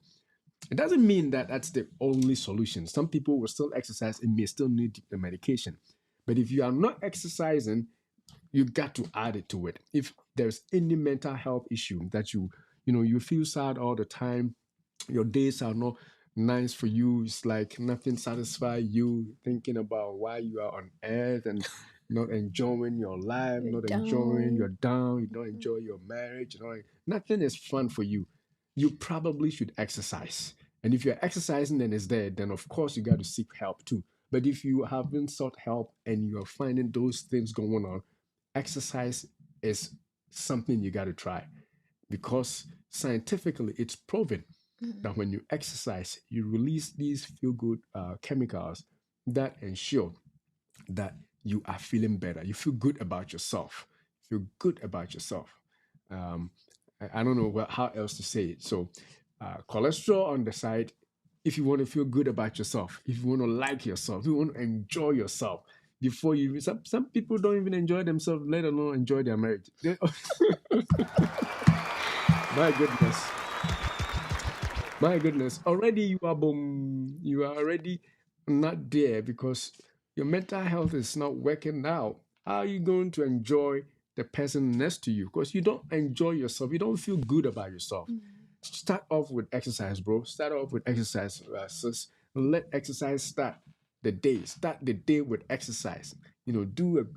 Speaker 1: It doesn't mean that that's the only solution. Some people will still exercise and may still need the medication. But if you are not exercising, you got to add it to it. If there's any mental health issue that you feel sad all the time, your days are not nice for you, it's like nothing satisfies you, thinking about why you are on earth and not enjoying your life,
Speaker 2: You're
Speaker 1: not enjoying,
Speaker 2: down.
Speaker 1: you're down, you don't enjoy your marriage, nothing is fun for you. You probably should exercise. And if you're exercising and it's there, then of course you got to seek help too. But if you haven't sought help and you're finding those things going on, exercise is something you got to try, because scientifically it's proven
Speaker 2: Mm.
Speaker 1: that when you exercise, you release these feel good chemicals that ensure that you are feeling better. You feel good about yourself. Feel good about yourself. Um, I don't know how else to say it. So, cholesterol on the side. If you want to feel good about yourself, if you want to like yourself, if you want to enjoy yourself, before you, some people don't even enjoy themselves, let alone enjoy their marriage. My goodness. My goodness, already you are boom. You are already not there because your mental health is not working out. How are you going to enjoy the person next to you? Because you don't enjoy yourself. You don't feel good about yourself.
Speaker 2: Mm.
Speaker 1: Start off with exercise, bro. Start off with exercise, sis. Let exercise start the day. Start the day with exercise. Do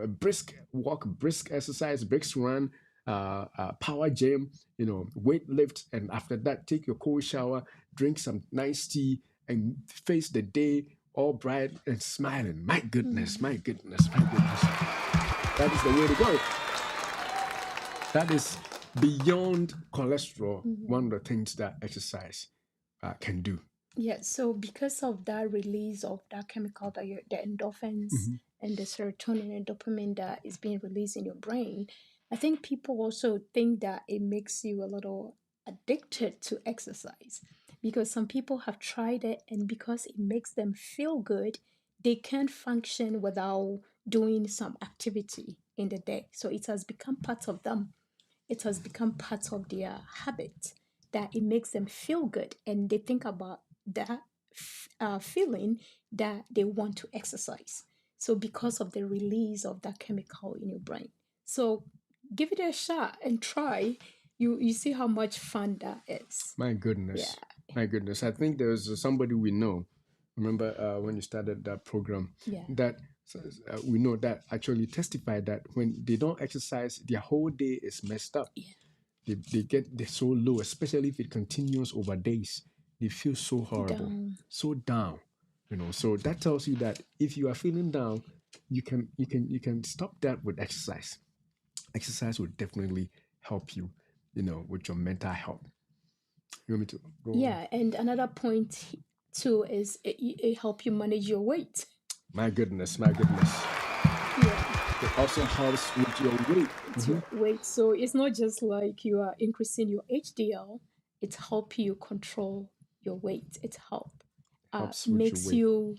Speaker 1: a brisk walk, brisk exercise, brisk run, power gym, weight lift, and after that, take your cold shower, drink some nice tea, and face the day all bright and smiling. My goodness,
Speaker 2: Mm.
Speaker 1: my goodness, my goodness. That is the way to go. That is beyond cholesterol, one
Speaker 2: Mhm.
Speaker 1: of the things that exercise can do.
Speaker 2: Yeah, so because of that release of that chemical that the endorphins
Speaker 1: Mhm.
Speaker 2: and the serotonin and dopamine that is being released in your brain, I think people also think that it makes you a little addicted to exercise because some people have tried it and because it makes them feel good, they can't function without doing some activity in the day. So it has become part of them, it has become part of their habit that it makes them feel good and they think about that feeling that they want to exercise. So because of the release of that chemical in your brain, so give it a shot and try. You see how much fun that is.
Speaker 1: My
Speaker 2: Yeah.
Speaker 1: goodness. My goodness. I think there's somebody we know. Remember when you started that program,
Speaker 2: Yeah.
Speaker 1: that we know that actually testified that when they don't exercise, their whole day is messed up.
Speaker 2: Yeah.
Speaker 1: They're so low, especially if it continues over days. They feel so horrible,
Speaker 2: Down.
Speaker 1: so down. So that tells you that if you are feeling down, you can stop that with exercise. Exercise will definitely help you, with your mental health. You want me to go on?
Speaker 2: Yeah, and another point too is it help you manage your weight.
Speaker 1: My goodness, my goodness.
Speaker 2: Yeah.
Speaker 1: It also helps with your weight.
Speaker 2: It's your weight. So it's not just like you are increasing your HDL, it help you control your weight. It
Speaker 1: Helps with your
Speaker 2: makes
Speaker 1: weight.
Speaker 2: you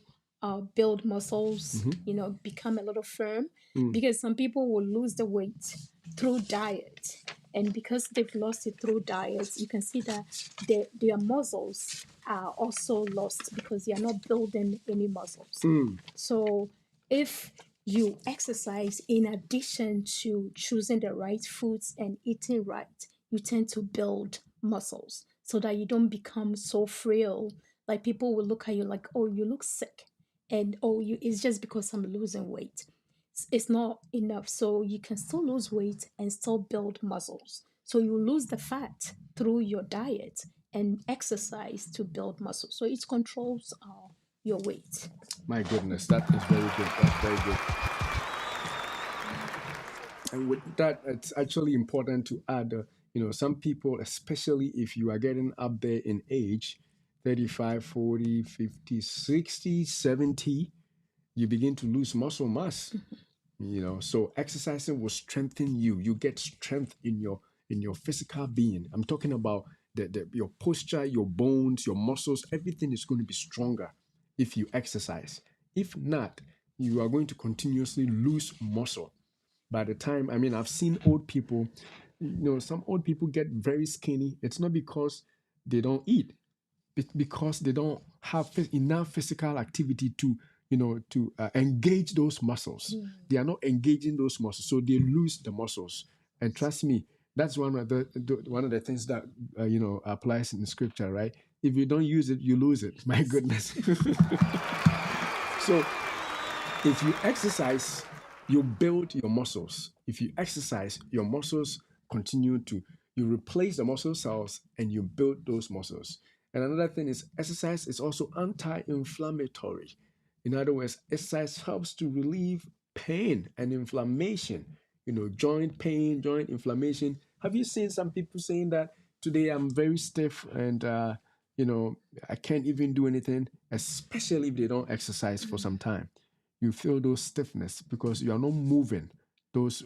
Speaker 2: build muscles,
Speaker 1: Mm-hmm.
Speaker 2: become a little firm
Speaker 1: Mm.
Speaker 2: because some people will lose the weight through diet. And because they've lost it through diet, you can see that their muscles are also lost because they are not building any muscles.
Speaker 1: Mm.
Speaker 2: So if you exercise in addition to choosing the right foods and eating right, you tend to build muscles so that you don't become so frail. Like people will look at you like, oh, you look sick. And oh, you it's just because I'm losing weight. it's not enough. So you can still lose weight and still build muscles. So you lose the fat through your diet and exercise to build muscle. So it controls your weight.
Speaker 1: My goodness, that is very good. That's very good. And with that, it's actually important to add, some people, especially if you are getting up there in age, 35, 40, 50, 60, 70, you begin to lose muscle mass. So exercising will strengthen you. You get strength in your physical being. I'm talking about your posture, your bones, your muscles. Everything is going to be stronger if you exercise. If not, you are going to continuously lose muscle. By the time, I mean, I've seen old people, some old people get very skinny. It's not because they don't eat, because they don't have enough physical activity to engage those muscles. They are not engaging those muscles, so they lose the muscles. And trust me, that's one of the things that applies in scripture, right? If you don't use it, you lose it. My goodness. So if you exercise, you build your muscles. If you exercise, your muscles continue to, you replace the muscle cells and you build those muscles. And another thing is exercise is also anti-inflammatory. In other words, exercise helps to relieve pain and inflammation, joint pain, joint inflammation. Have you seen some people saying that today I'm very stiff and, you know, I can't even do anything, especially if they don't exercise for some time? You feel those stiffness because you are not moving those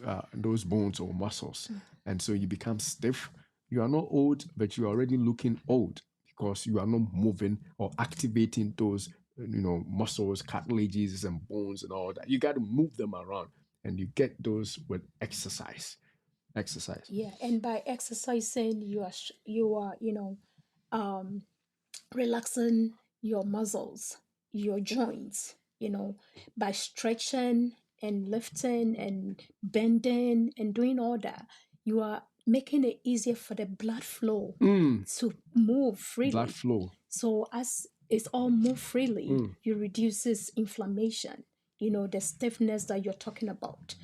Speaker 1: bones or muscles, and so you become stiff. You are not old, but you are already looking old because you are not moving or activating those muscles, cartilages, and bones and all that. You got to move them around, and you get those with exercise. Exercise.
Speaker 2: Yeah, and by exercising, you are um, relaxing your muscles, your joints, by stretching and lifting and bending and doing all that, you are making it easier for the blood flow
Speaker 1: Mm,
Speaker 2: to move
Speaker 1: blood
Speaker 2: freely.
Speaker 1: flow.
Speaker 2: So as it's all move freely,
Speaker 1: Mm,
Speaker 2: you reduces inflammation, the stiffness that you're talking about,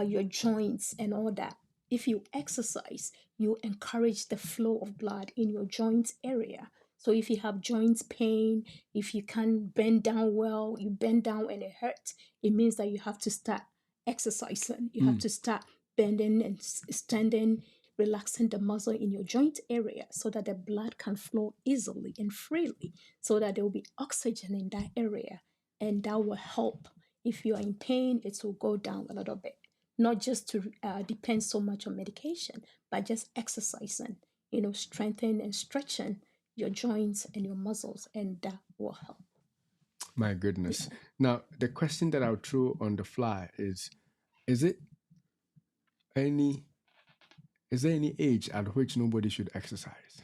Speaker 2: your joints and all that. If you exercise, you encourage the flow of blood in your joints area. So if you have joint pain, if you can't bend down well, you bend down and it hurts, it means that you have to start exercising. You have
Speaker 1: mm.
Speaker 2: to start bending and standing, relaxing the muscle in your joint area so that the blood can flow easily and freely, so that there will be oxygen in that area. And that will help. If you are in pain, it will go down a little bit. Not just to depend so much on medication, but just exercising, strengthening and stretching your joints and your muscles, and that will help.
Speaker 1: My goodness. Now, the question that I'll throw on the fly is it any is there any age at which nobody should exercise?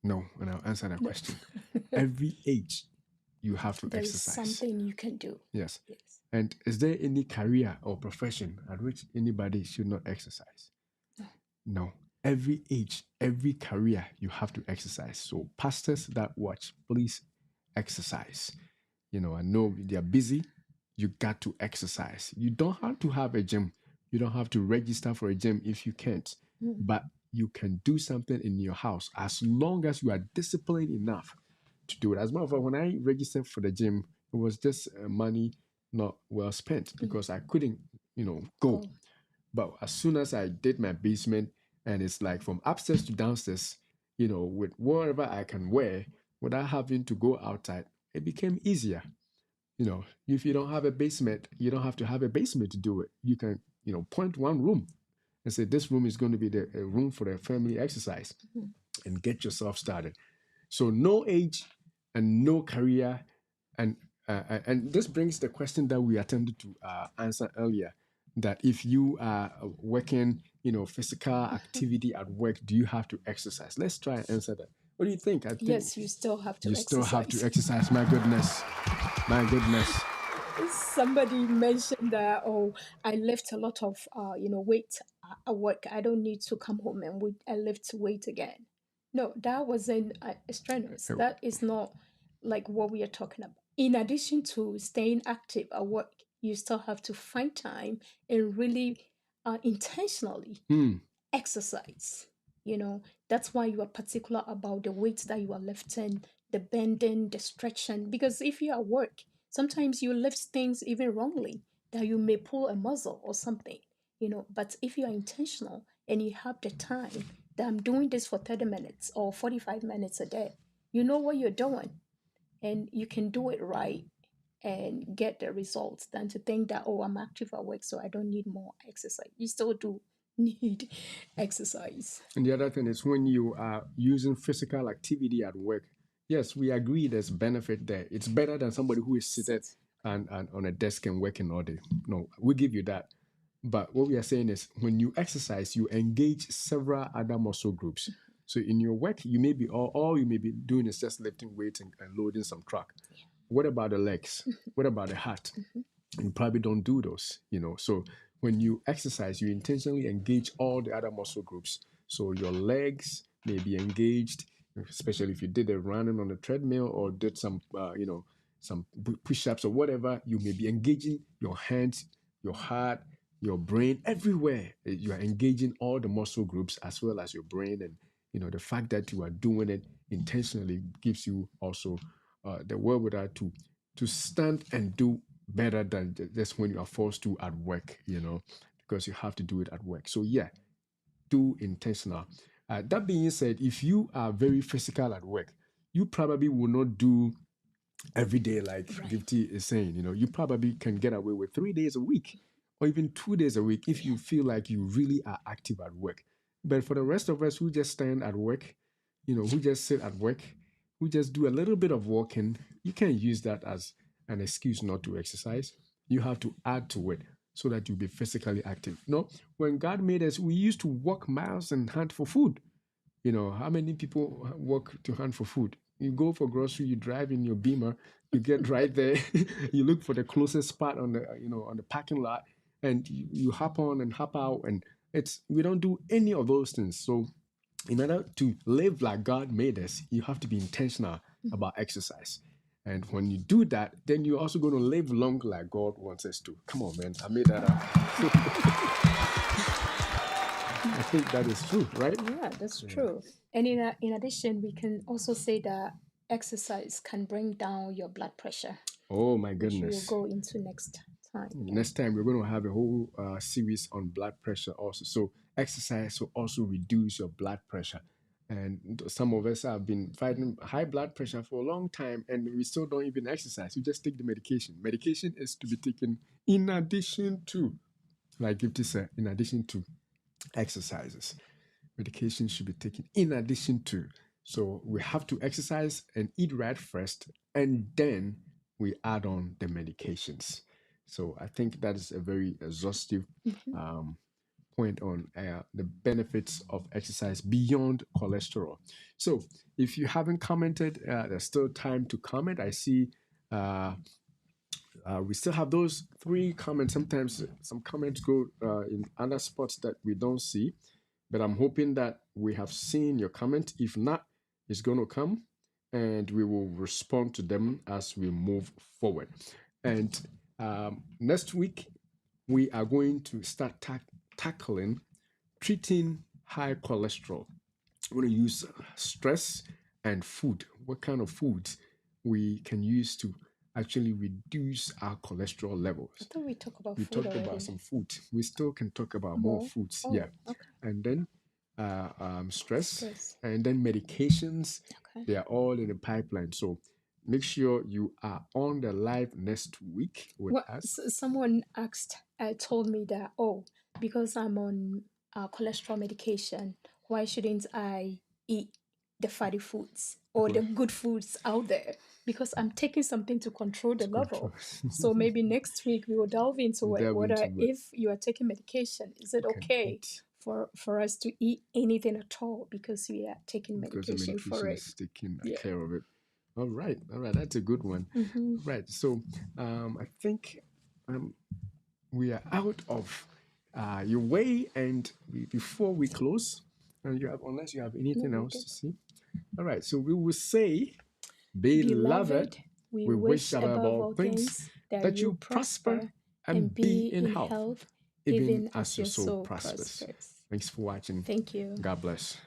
Speaker 1: No, and I'll answer that
Speaker 2: No.
Speaker 1: question. Every age you have to
Speaker 2: There is
Speaker 1: exercise.
Speaker 2: something you can do.
Speaker 1: Yes.
Speaker 2: Yes.
Speaker 1: And is there any career or profession at which anybody should not exercise? No. Every age, every career, you have to exercise. So, pastors that watch, please exercise. I know they're busy. You got to exercise. You don't have to have a gym. You don't have to register for a gym if you can't.
Speaker 2: Mm.
Speaker 1: But you can do something in your house as long as you are disciplined enough to do it. As a matter of fact, when I registered for the gym, it was just money not well spent because I couldn't, go.
Speaker 2: Go.
Speaker 1: But as soon as I did my basement, and it's like from upstairs to downstairs, with whatever I can wear without having to go outside, it became easier. If you don't have a basement, you don't have to have a basement to do it. You can, point one room and say, this room is going to be the room for the family exercise, and get yourself started. So no age and no career, and this brings the question that we attempted to answer earlier. That if you are working, physical activity at work, do you have to exercise? Let's try and answer that. What do you think? I think
Speaker 2: Yes, you still have to
Speaker 1: you still have to
Speaker 2: exercise.
Speaker 1: exercise. My goodness, my goodness.
Speaker 2: Somebody mentioned that, oh, I lift a lot of weight at work. I don't need to come home and I lift weight again. No, that wasn't strenuous. That is not like what we are talking about. In addition to staying active at work, you still have to find time and really intentionally
Speaker 1: Mm.
Speaker 2: exercise. You know, that's why you are particular about the weights that you are lifting, the bending, the stretching. Because if you are at work, sometimes you lift things even wrongly, that you may pull a muscle or something, you know. But if you are intentional and you have the time, that I'm doing this for 30 minutes or 45 minutes a day, you know what you're doing and you can do it right and get the results than to think that, oh, I'm active at work, so I don't need more exercise. You still do need exercise.
Speaker 1: And the other thing is when you are using physical activity at work, yes, we agree there's benefit there. It's better than somebody who is seated and on a desk and working all day. No, we give you that. But what we are saying is when you exercise, you engage several other muscle groups. So in your work, you may be all you may be doing is just lifting weights and loading some truck. What about the legs? What about the heart? You probably don't do those, you know. So when you exercise, you intentionally engage all the other muscle groups. So your legs may be engaged, especially if you did a running on the treadmill or did some, some push-ups or whatever. You may be engaging your hands, your heart, your brain, everywhere. You are engaging all the muscle groups as well as your brain, and you know the fact that you are doing it intentionally gives you also the wherewithal to stand and do better than just when you are forced to at work, you know, because you have to do it at work. So yeah, do intentional. That being said, if you are very physical at work, you probably will not do every day like Gifty is saying. You know, you probably can get away with 3 days a week or even 2 days a week if you feel like you really are active at work. But for the rest of us who just stand at work, you know, who just sit at work, who just do a little bit of walking, you can't use that as an excuse not to exercise. You have to add to it so that you'll be physically active. You know, when God made us, we used to walk miles and hunt for food. You know, how many people walk to hunt for food? You go for grocery, you drive in your Beamer, you get right there, you look for the closest spot on the on the parking lot, and you hop on and hop out, and we don't do any of those things. So in order to live like God made us, you have to be intentional about exercise. And when you do that, then you're also going to live long like God wants us to. Come on, man. I made that up. I think that is true, right?
Speaker 2: Yeah, that's true. And in addition, we can also say that exercise can bring down your blood pressure,
Speaker 1: Oh, my
Speaker 2: which we will
Speaker 1: goodness.
Speaker 2: go into next time. Yeah.
Speaker 1: Next time, we're going to have a whole series on blood pressure also. So, exercise will also reduce your blood pressure. And some of us have been fighting high blood pressure for a long time, and we still don't even exercise. We just take the medication. Medication is to be taken in addition to, like Gifty said, in addition to exercises. Medication should be taken in addition to. So we have to exercise and eat right first, and then we add on the medications. So I think that is a very exhaustive point on the benefits of exercise beyond cholesterol. So if you haven't commented, there's still time to comment. I see we still have those 3 comments. Sometimes some comments go in other spots that we don't see, but I'm hoping that we have seen your comment. If not, it's going to come and we will respond to them as we move forward. And next week, we are going to start tackling treating high cholesterol. We're going to use stress and food. What kind of foods we can use to actually reduce our cholesterol levels.
Speaker 2: I thought we talked about
Speaker 1: We
Speaker 2: food
Speaker 1: talked
Speaker 2: already.
Speaker 1: about some food. We still can talk about more foods.
Speaker 2: Oh,
Speaker 1: Yeah.
Speaker 2: okay.
Speaker 1: And then stress,
Speaker 2: Stress.
Speaker 1: and then medications.
Speaker 2: Okay.
Speaker 1: They are all in the pipeline. So make sure you are on the live next week with
Speaker 2: Well,
Speaker 1: us.
Speaker 2: someone told me that, oh, because I'm on cholesterol medication, why shouldn't I eat the fatty foods or the good foods out there? Because I'm taking something to control the level. So maybe next week we will delve into it. Whether if you are taking medication, is it okay for us to eat anything at all because we are taking medication for it?
Speaker 1: Is taking care of it. All right, that's a good one. Right, so I think we are out of your way, and before we close, unless you have anything else to say. All right, so we will say, beloved, we wish above all things that you prosper
Speaker 2: and
Speaker 1: and be
Speaker 2: be
Speaker 1: in
Speaker 2: in
Speaker 1: health,
Speaker 2: health,
Speaker 1: even
Speaker 2: even
Speaker 1: as
Speaker 2: as
Speaker 1: your
Speaker 2: your
Speaker 1: soul
Speaker 2: soul
Speaker 1: prospers.
Speaker 2: prospers.
Speaker 1: Thanks for watching.
Speaker 2: Thank you.
Speaker 1: God bless.